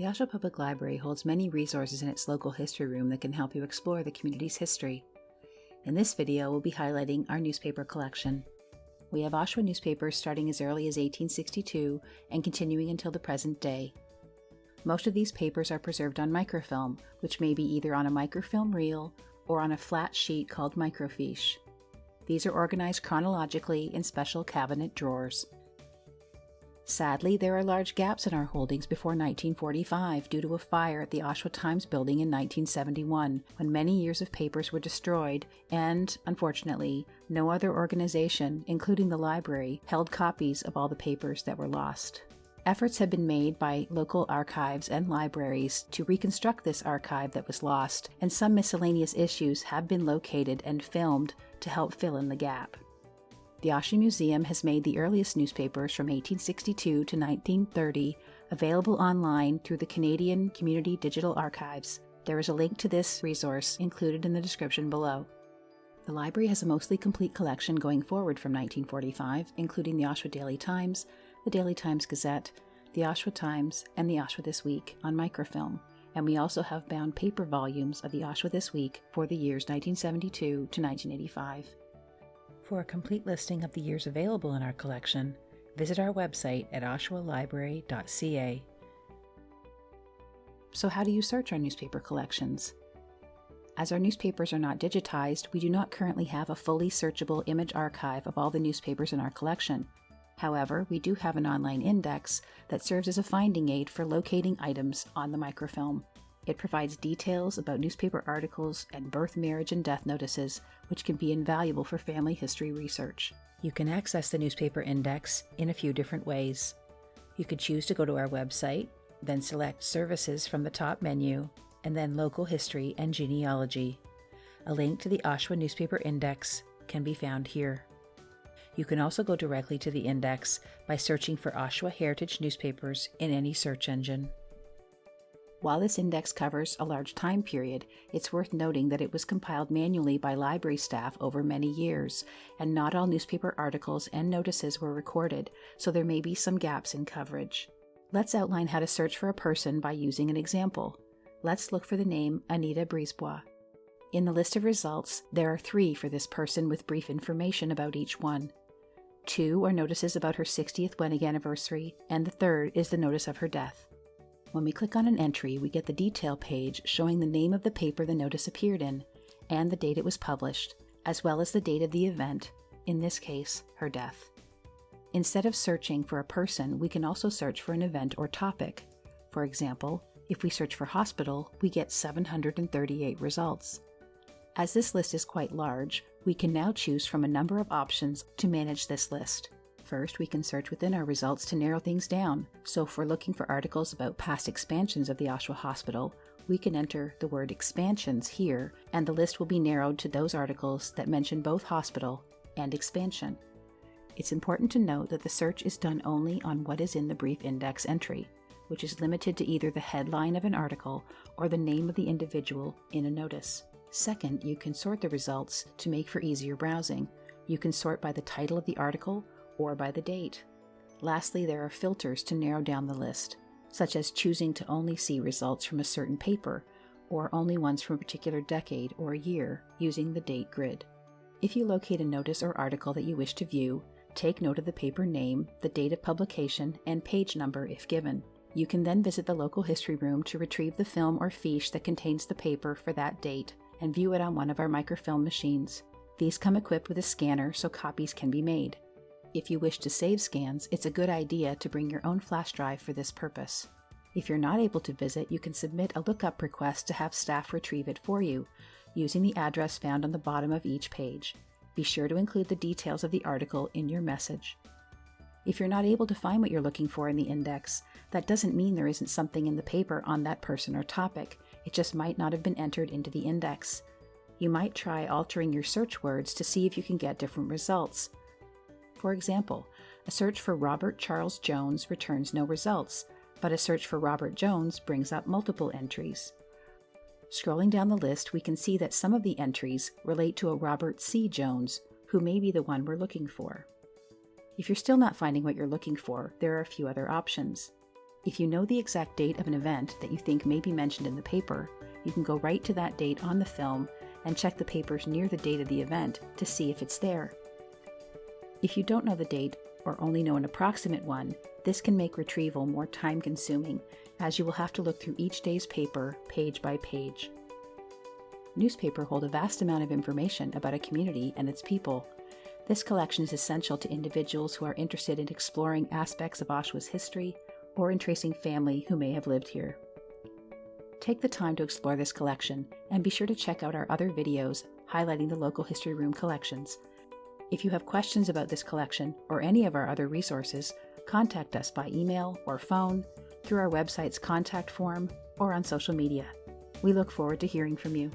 The Oshawa Public Library holds many resources in its local history room that can help you explore the community's history. In this video, we'll be highlighting our newspaper collection. We have Oshawa newspapers starting as early as 1862 and continuing until the present day. Most of these papers are preserved on microfilm, which may be either on a microfilm reel or on a flat sheet called microfiche. These are organized chronologically in special cabinet drawers. Sadly, there are large gaps in our holdings before 1945 due to a fire at the Oshawa Times building in 1971, when many years of papers were destroyed and, unfortunately, no other organization, including the library, held copies of all the papers that were lost. Efforts have been made by local archives and libraries to reconstruct this archive that was lost, and some miscellaneous issues have been located and filmed to help fill in the gap. The Oshawa Museum has made the earliest newspapers from 1862 to 1930 available online through the Canadian Community Digital Archives. There is a link to this resource included in the description below. The library has a mostly complete collection going forward from 1945, including the Oshawa Daily Times, the Daily Times Gazette, the Oshawa Times, and the Oshawa This Week on microfilm, and we also have bound paper volumes of the Oshawa This Week for the years 1972 to 1985. For a complete listing of the years available in our collection, visit our website at oshawalibrary.ca. So how do you search our newspaper collections? As our newspapers are not digitized, we do not currently have a fully searchable image archive of all the newspapers in our collection. However, we do have an online index that serves as a finding aid for locating items on the microfilm. It provides details about newspaper articles and birth, marriage, and death notices, which can be invaluable for family history research. You can access the newspaper index in a few different ways. You could choose to go to our website, then select Services from the top menu, and then Local History and Genealogy. A link to the Oshawa Newspaper Index can be found here. You can also go directly to the index by searching for Oshawa Heritage newspapers in any search engine. While this index covers a large time period, it's worth noting that it was compiled manually by library staff over many years, and not all newspaper articles and notices were recorded, so there may be some gaps in coverage. Let's outline how to search for a person by using an example. Let's look for the name Anita Brisebois. In the list of results, there are 3 for this person with brief information about each one. 2 are notices about her 60th wedding anniversary, and the 3rd is the notice of her death. When we click on an entry, we get the detail page showing the name of the paper the notice appeared in, and the date it was published, as well as the date of the event, in this case, her death. Instead of searching for a person, we can also search for an event or topic. For example, if we search for hospital, we get 738 results. As this list is quite large, we can now choose from a number of options to manage this list. First, we can search within our results to narrow things down. So if we're looking for articles about past expansions of the Oshawa Hospital, we can enter the word expansions here, and the list will be narrowed to those articles that mention both hospital and expansion. It's important to note that the search is done only on what is in the brief index entry, which is limited to either the headline of an article or the name of the individual in a notice. Second, you can sort the results to make for easier browsing. You can sort by the title of the article or by the date. Lastly, there are filters to narrow down the list, such as choosing to only see results from a certain paper, or only ones from a particular decade or year using the date grid. If you locate a notice or article that you wish to view, take note of the paper name, the date of publication, and page number if given. You can then visit the local history room to retrieve the film or fiche that contains the paper for that date and view it on one of our microfilm machines. These come equipped with a scanner so copies can be made. If you wish to save scans, it's a good idea to bring your own flash drive for this purpose. If you're not able to visit, you can submit a lookup request to have staff retrieve it for you, using the address found on the bottom of each page. Be sure to include the details of the article in your message. If you're not able to find what you're looking for in the index, that doesn't mean there isn't something in the paper on that person or topic. It just might not have been entered into the index. You might try altering your search words to see if you can get different results. For example, a search for Robert Charles Jones returns no results, but a search for Robert Jones brings up multiple entries. Scrolling down the list, we can see that some of the entries relate to a Robert C. Jones, who may be the one we're looking for. If you're still not finding what you're looking for, there are a few other options. If you know the exact date of an event that you think may be mentioned in the paper, you can go right to that date on the film and check the papers near the date of the event to see if it's there. If you don't know the date or only know an approximate one, this can make retrieval more time-consuming, as you will have to look through each day's paper page by page. Newspapers hold a vast amount of information about a community and its people. This collection is essential to individuals who are interested in exploring aspects of Oshawa's history or in tracing family who may have lived here. Take the time to explore this collection and be sure to check out our other videos highlighting the local history room collections. If you have questions about this collection or any of our other resources, contact us by email or phone, through our website's contact form, or on social media. We look forward to hearing from you.